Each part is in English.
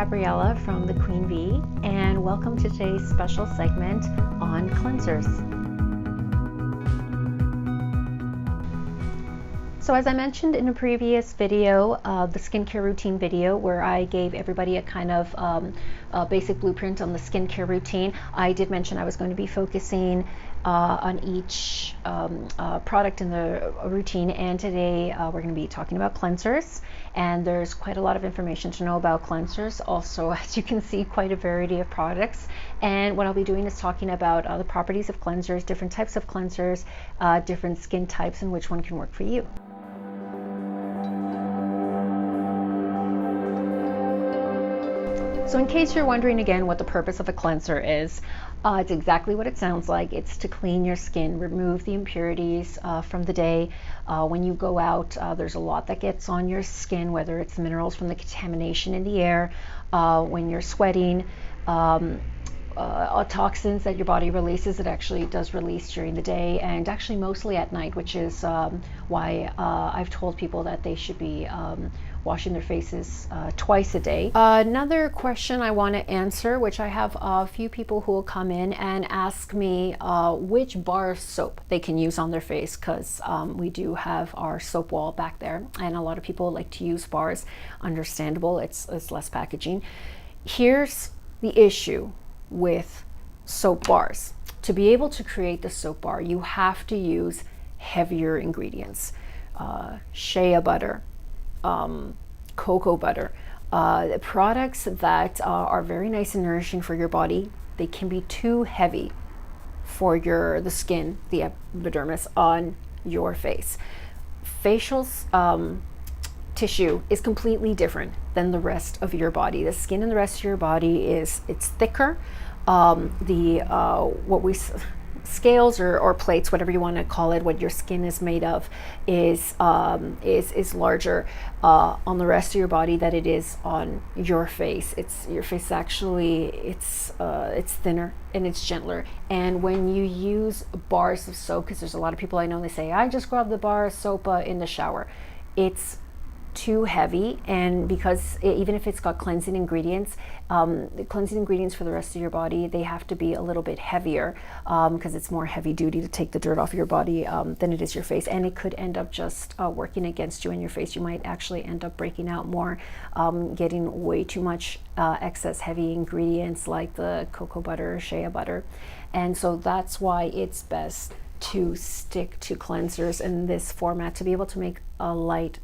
Gabriella from the Queen V, and welcome to today's special segment on cleansers. So as I mentioned in a previous video, the skincare routine video, where I gave everybody a kind of basic blueprint on the skincare routine, I did mention I was going to be focusing on each product in the routine, and today we're going to be talking about cleansers. And there's quite a lot of information to know about cleansers. Also, as you can see, quite a variety of products. And what I'll be doing is talking about the properties of cleansers, different types of cleansers, different skin types, and which one can work for you. So in case you're wondering again what the purpose of a cleanser is, it's exactly what it sounds like. It's to clean your skin, remove the impurities from the day. When you go out, there's a lot that gets on your skin, whether it's minerals from the contamination in the air, when you're sweating, toxins that your body releases. It actually does release during the day, and actually mostly at night, which is why I've told people that they should be washing their faces twice a day. Another question I want to answer, which I have a few people who will come in and ask me which bar of soap they can use on their face, because we do have our soap wall back there, and a lot of people like to use bars. Understandable, it's less packaging. Here's the issue with soap bars. To be able to create the soap bar, you have to use heavier ingredients. Shea butter, cocoa butter, products that are very nice and nourishing for your body. They can be too heavy for the skin, the epidermis on your face. Facial tissue is completely different than the rest of your body. The skin in the rest of your body it's thicker. Scales or plates, whatever you want to call it, what your skin is made of, is larger on the rest of your body than it is on your face. Your face actually it's thinner and it's gentler. And when you use bars of soap, because there's a lot of people I know, they say I just grab the bar of soap in the shower. It's too heavy, and because even if it's got cleansing ingredients, the cleansing ingredients for the rest of your body, they have to be a little bit heavier, because it's more heavy duty to take the dirt off your body than it is your face, and it could end up just working against you in your face. You might actually end up breaking out more, getting way too much excess heavy ingredients like the cocoa butter or shea butter. And so that's why it's best to stick to cleansers in this format. To be able to make a light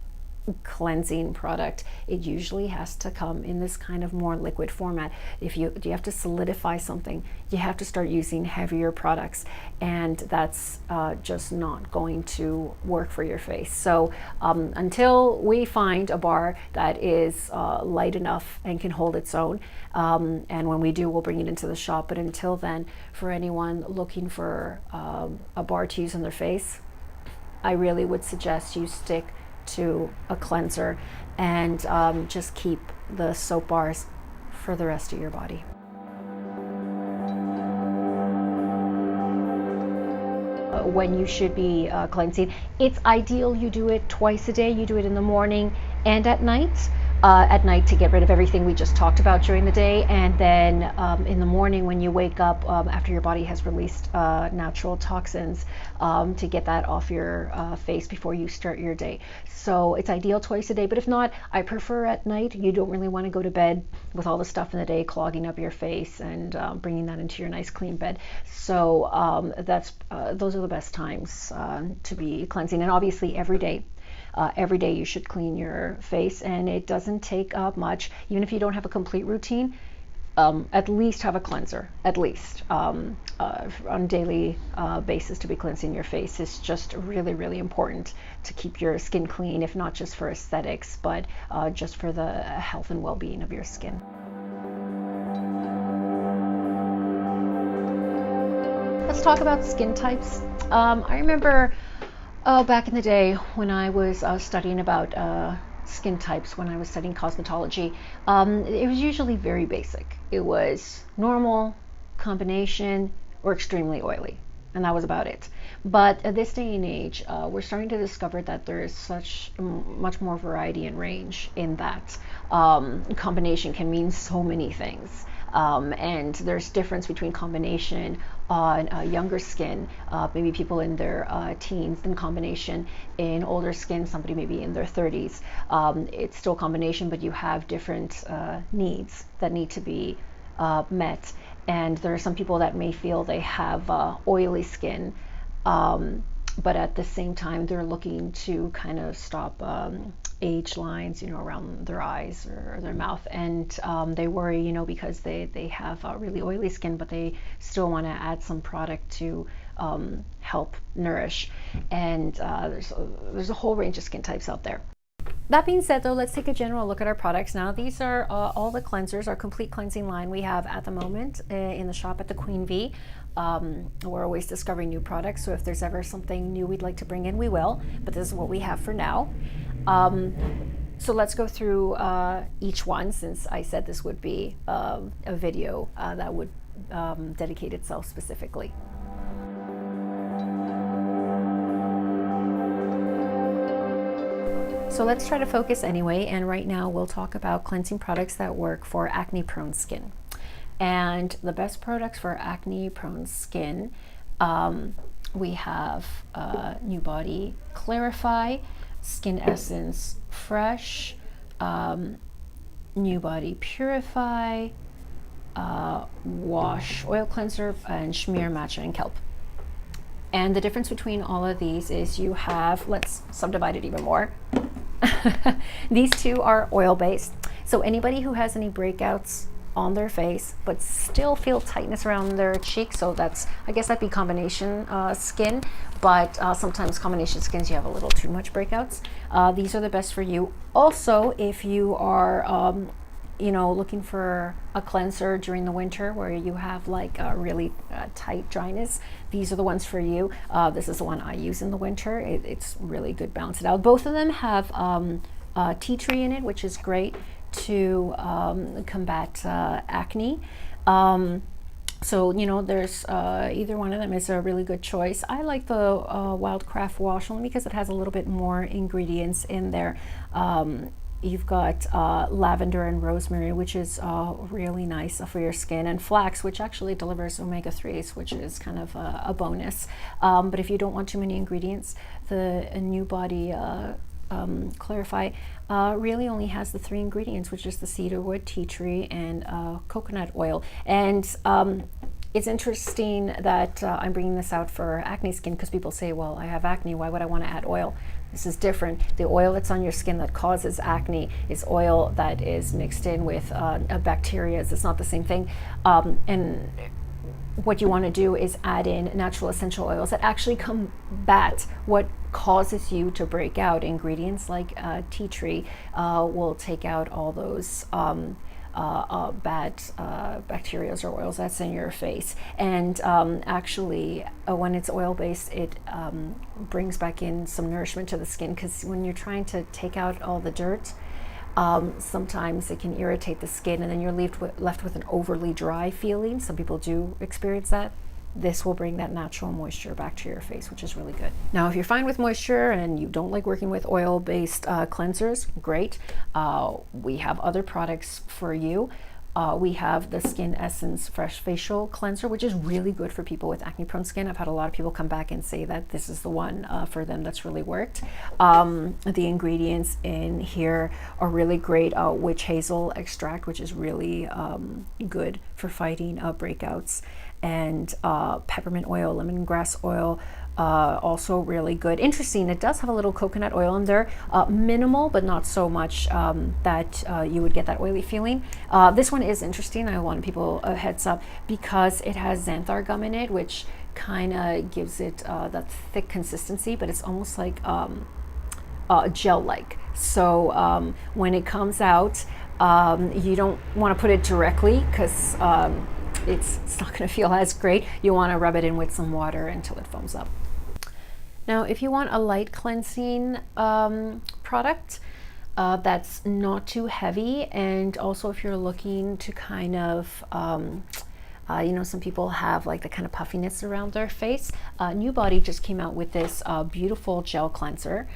cleansing product, it usually has to come in this kind of more liquid format. If you have to solidify something, you have to start using heavier products, and that's just not going to work for your face. So until we find a bar that is light enough and can hold its own, and when we do, we'll bring it into the shop. But until then, for anyone looking for a bar to use on their face, I really would suggest you stick to a cleanser and just keep the soap bars for the rest of your body. When you should be cleansing, it's ideal you do it twice a day. You do it in the morning and at night. At night to get rid of everything we just talked about during the day, and then in the morning when you wake up after your body has released natural toxins, to get that off your face before you start your day. So it's ideal twice a day, but if not, I prefer at night. You don't really want to go to bed with all the stuff in the day clogging up your face and bringing that into your nice clean bed. So those are the best times to be cleansing, and obviously every day. Every day you should clean your face, and it doesn't take much. Even if you don't have a complete routine, at least have a cleanser, at least on a daily basis to be cleansing your face. Is just really, really important to keep your skin clean, if not just for aesthetics, but just for the health and well-being of your skin. Let's talk about skin types. I remember back in the day when I was studying about skin types, when I was studying cosmetology, it was usually very basic. It was normal, combination, or extremely oily, and that was about it. But at this day and age, we're starting to discover that there is such much more variety and range in that. Combination can mean so many things. And there's difference between combination on younger skin, maybe people in their teens, and combination in older skin, somebody maybe in their 30s. It's still combination, but you have different needs that need to be met. And there are some people that may feel they have oily skin, but at the same time they're looking to kind of stop age lines, around their eyes or their mouth, and they worry, because they have really oily skin, but they still want to add some product to help nourish. And there's a whole range of skin types out there. That being said, though, let's take a general look at our products now. These are all the cleansers, our complete cleansing line we have at the moment in the shop at the Queen V. We're always discovering new products, so if there's ever something new we'd like to bring in, we will, but this is what we have for now. So let's go through each one, since I said this would be a video that would dedicate itself specifically. So let's try to focus anyway, and right now we'll talk about cleansing products that work for acne-prone skin. And the best products for acne-prone skin, we have New Body Clarify, Skin Essence Fresh, New Body Purify, Wash Oil Cleanser, and Schmear Matcha and Kelp. And the difference between all of these is you have, let's subdivide it even more. These two are oil-based. So anybody who has any breakouts on their face but still feel tightness around their cheeks, so I guess that'd be combination skin, but sometimes combination skins you have a little too much breakouts. These are the best for you. Also, if you are looking for a cleanser during the winter where you have like a really tight dryness, these are the ones for you. This is the one I use in the winter. It's really good, balance it out. Both of them have tea tree in it, which is great to combat acne. So there's either one of them is a really good choice. I like the Wildcraft Wash only because it has a little bit more ingredients in there. You've got lavender and rosemary, which is really nice for your skin, and flax, which actually delivers omega-3s, which is kind of a bonus. But if you don't want too many ingredients, the New Body Clarify really only has the 3 ingredients, which is the cedarwood, tea tree, and coconut oil. And it's interesting that I'm bringing this out for acne skin, because people say, well, I have acne, why would I want to add oil? This is different. The oil that's on your skin that causes acne is oil that is mixed in with bacteria. It's not the same thing. And what you want to do is add in natural essential oils that actually combat what causes you to break out. Ingredients like tea tree will take out all those bad bacteria or oils that's in your face. And actually, when it's oil-based, it brings back in some nourishment to the skin, because when you're trying to take out all the dirt, sometimes it can irritate the skin, and then you're left with an overly dry feeling. Some people do experience that. This will bring that natural moisture back to your face, which is really good. Now, if you're fine with moisture and you don't like working with oil-based cleansers, great. We have other products for you. We have the Skin Essence Fresh Facial Cleanser, which is really good for people with acne-prone skin. I've had a lot of people come back and say that this is the one for them that's really worked. The ingredients in here are really great. Witch hazel extract, which is really good for fighting breakouts, and peppermint oil, lemongrass oil, also really good. Interesting, it does have a little coconut oil in there, minimal, but not so much that you would get that oily feeling. This one is interesting. I want people a heads up because it has xanthan gum in it, which kind of gives it that thick consistency, but it's almost like gel-like. So when it comes out, you don't want to put it directly, because it's not going to feel as great. You want to rub it in with some water until it foams up. Now, if you want a light cleansing product that's not too heavy, and also if you're looking to kind of You know, some people have like the kind of puffiness around their face. New Body just came out with this beautiful gel cleanser,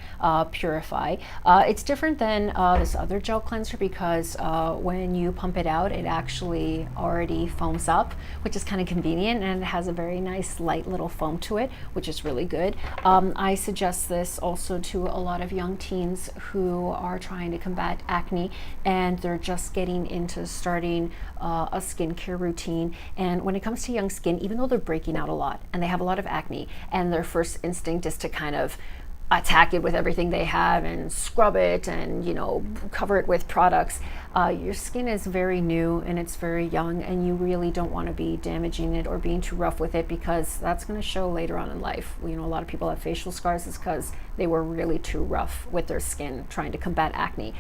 Purify. It's different than this other gel cleanser because when you pump it out, it actually already foams up, which is kind of convenient, and it has a very nice light little foam to it, which is really good. I suggest this also to a lot of young teens who are trying to combat acne, and they're just getting into starting a skincare routine. And when it comes to young skin, even though they're breaking out a lot and they have a lot of acne, and their first instinct is to kind of attack it with everything they have and scrub it and, you know, cover it with products, your skin is very new and it's very young, and you really don't want to be damaging it or being too rough with it, because that's going to show later on in life. You know, a lot of people have facial scars is because they were really too rough with their skin trying to combat acne.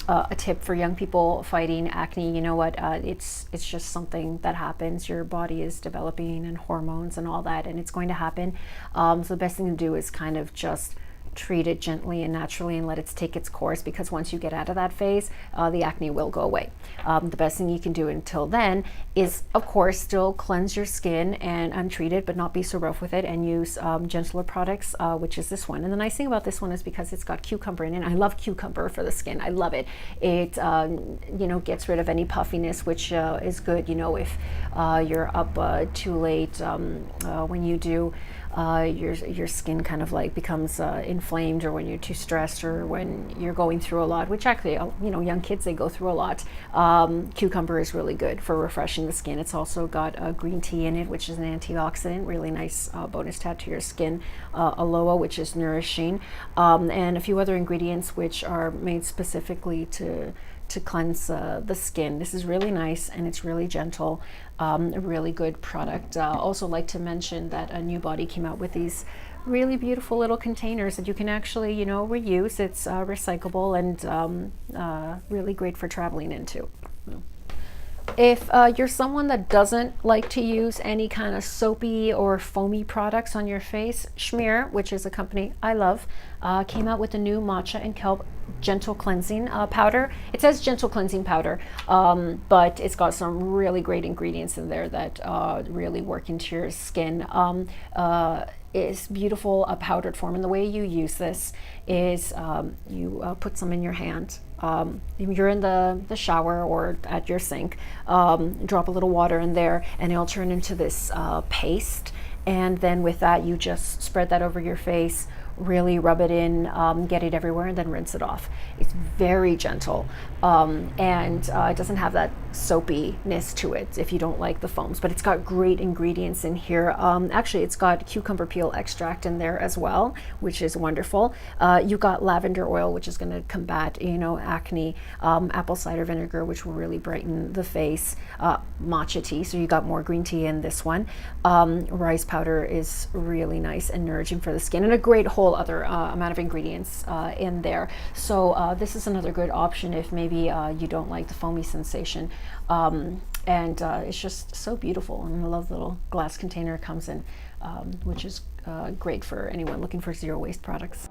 A tip for young people fighting acne, you know what, it's just something that happens. Your body is developing and hormones and all that, and it's going to happen. So the best thing to do is kind of just treat it gently and naturally and let it take its course, because once you get out of that phase, the acne will go away. The best thing you can do until then is, of course, still cleanse your skin and untreat it, but not be so rough with it, and use gentler products, which is this one. And the nice thing about this one is because it's got cucumber in it. I love cucumber for the skin. I love it. It you know, gets rid of any puffiness, which is good. You know, if you're up too late, when you do, your skin kind of like becomes inflamed, or when you're too stressed, or when you're going through a lot, which actually, you know, young kids, they go through a lot. Cucumber is really good for refreshing the skin. It's also got green tea in it, which is an antioxidant, really nice bonus to add to your skin. Aloe, which is nourishing, and a few other ingredients which are made specifically to cleanse the skin. This is really nice and it's really gentle, a really good product. Also like to mention that a New Body came out with these really beautiful little containers that you can actually, you know, reuse. It's recyclable and really great for traveling into. If you're someone that doesn't like to use any kind of soapy or foamy products on your face, Schmear, which is a company I love, came out with a new matcha and kelp gentle cleansing powder. It says gentle cleansing powder, but it's got some really great ingredients in there that really work into your skin. It's beautiful, powdered form, and the way you use this is you put some in your hand. If you're in the shower or at your sink, drop a little water in there and it'll turn into this paste, and then with that you just spread that over your face, really rub it in, get it everywhere, and then rinse it off. It's very gentle, and it doesn't have that soapiness to it if you don't like the foams, but it's got great ingredients in here. Actually, it's got cucumber peel extract in there as well, which is wonderful. You got lavender oil, which is going to combat, you know, acne, apple cider vinegar, which will really brighten the face, matcha tea, so you got more green tea in this one. Rice powder is really nice and nourishing for the skin, and a great whole other amount of ingredients in there. So this is another good option if maybe you don't like the foamy sensation. And it's just so beautiful, and I love the little glass container it comes in, which is great for anyone looking for zero waste products.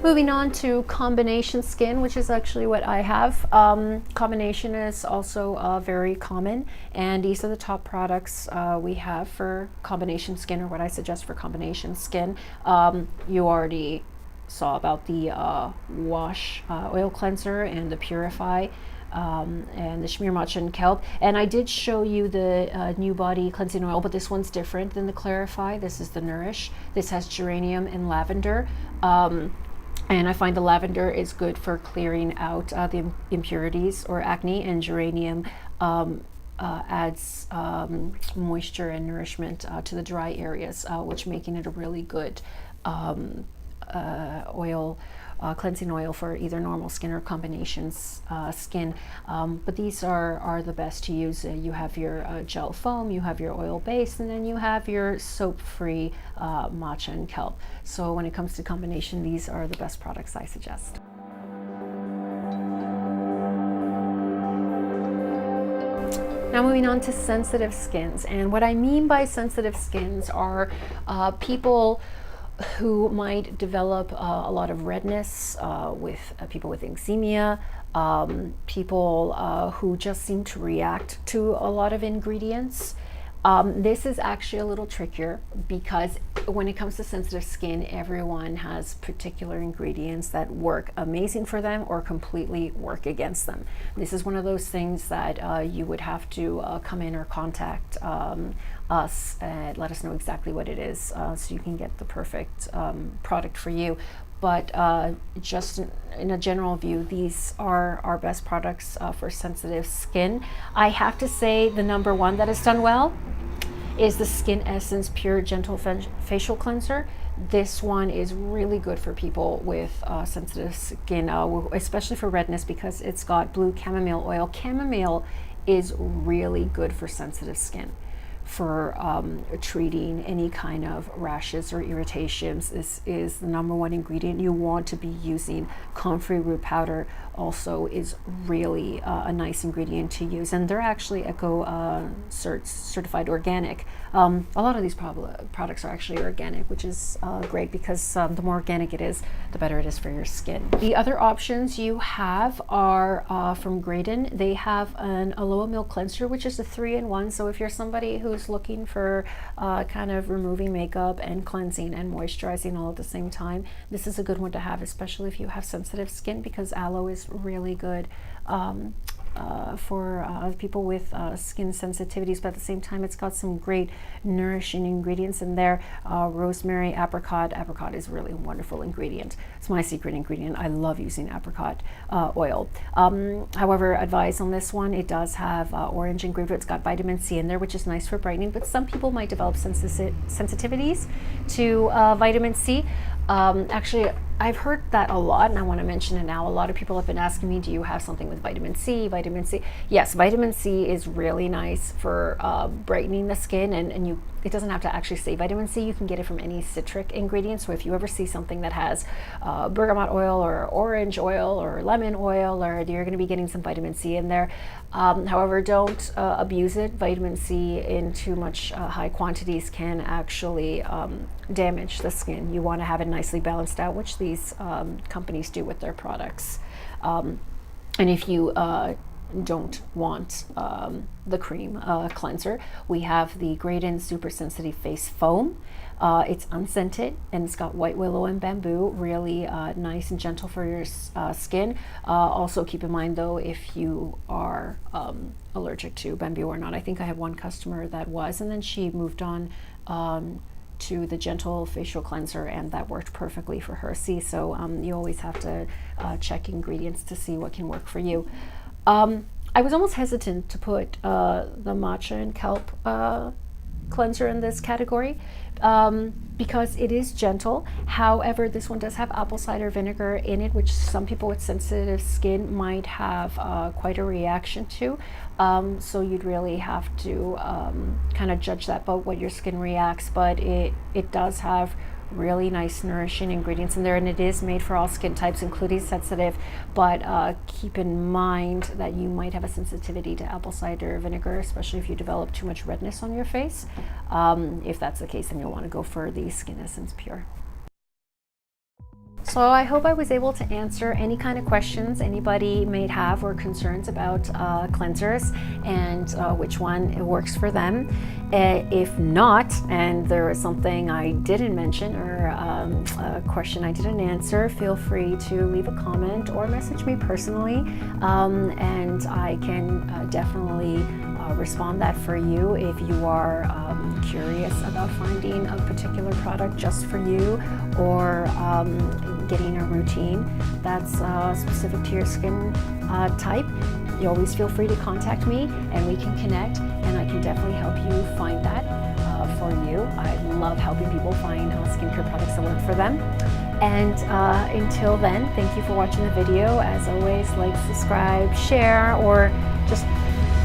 Moving on to combination skin, which is actually what I have. Combination is also very common, and these are the top products we have for combination skin, or what I suggest for combination skin. You already saw about the wash oil cleanser and the Purify, and the Schmear Matcha and Kelp. And I did show you the New Body cleansing oil, but this one's different than the Clarify. This is the Nourish. This has geranium and lavender. And I find the lavender is good for clearing out the impurities or acne, and geranium adds moisture and nourishment to the dry areas, which making it a really good oil, cleansing oil for either normal skin or combinations skin. But these are the best to use. You have your gel foam, you have your oil base, and then you have your soap-free matcha and kelp. So when it comes to combination, these are the best products I suggest. Now moving on to sensitive skins, and what I mean by sensitive skins are people who might develop a lot of redness, with people with eczema, people who just seem to react to a lot of ingredients. This is actually a little trickier because when it comes to sensitive skin, everyone has particular ingredients that work amazing for them or completely work against them. This is one of those things that you would have to come in or contact us and let us know exactly what it is, so you can get the perfect product for you. But just in a general view, these are our best products for sensitive skin. I have to say the number one that has done well is the Skin Essence Pure Gentle Facial Cleanser. This one is really good for people with sensitive skin, especially for redness, because it's got blue chamomile oil. Chamomile is really good for sensitive skin, for treating any kind of rashes or irritations. This is the number one ingredient you want to be using. Comfrey root powder also is really a nice ingredient to use, and they're actually eco certified organic. A lot of these products are actually organic, which is great, because the more organic it is, the better it is for your skin. The other options you have are from Graydon. They have an aloe milk cleanser, which is a 3-in-1. So if you're somebody who's looking for kind of removing makeup and cleansing and moisturizing all at the same time, this is a good one to have, especially if you have sensitive skin, because aloe is really good for people with skin sensitivities, but at the same time it's got some great nourishing ingredients in there. Rosemary, apricot is really a wonderful ingredient. It's my secret ingredient. I love using apricot oil. However, advice on this one, it does have orange and grapefruit. It's got vitamin C in there, which is nice for brightening, but some people might develop sensitivities to vitamin C. Actually, I've heard that a lot, and I want to mention it now. A lot of people have been asking me, do you have something with vitamin C? Vitamin C. Yes, vitamin C is really nice for brightening the skin, and it doesn't have to actually say vitamin C. You can get it from any citric ingredient. So if you ever see something that has bergamot oil or orange oil or lemon oil, or you're going to be getting some vitamin C in there. However, don't abuse it. Vitamin C in too much high quantities can actually damage the skin. You want to have it nicely balanced out, which these companies do with their products. And if you don't want the cream cleanser, we have the Graydon Super Sensitive Face Foam. It's unscented, and it's got white willow and bamboo, really nice and gentle for your skin. Also keep in mind though, if you are allergic to bamboo or not. I think I had one customer that was, and then she moved on to the gentle facial cleanser, and that worked perfectly for her. So you always have to check ingredients to see what can work for you. I was almost hesitant to put the matcha and kelp cleanser in this category because it is gentle. However, this one does have apple cider vinegar in it, which some people with sensitive skin might have quite a reaction to. So you'd really have to kind of judge that by what your skin reacts, but it does have really nice nourishing ingredients in there, and it is made for all skin types, including sensitive. But keep in mind that you might have a sensitivity to apple cider vinegar, especially if you develop too much redness on your face. If that's the case, then you'll want to go for the Skin Essence Pure. So I hope I was able to answer any kind of questions anybody may have or concerns about cleansers and which one works for them. If not, and there is something I didn't mention or a question I didn't answer, feel free to leave a comment or message me personally, and I can definitely respond that for you if you are curious about finding a particular product just for you, or getting a routine that's specific to your skin type. You always feel free to contact me and we can connect, and I can definitely help you find that for you. I love helping people find skincare products that work for them. And until then, thank you for watching the video. As always, like, subscribe, share, or just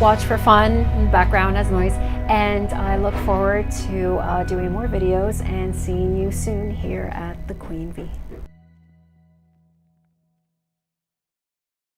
watch for fun in the background as noise. And I look forward to doing more videos and seeing you soon here at the Queen V.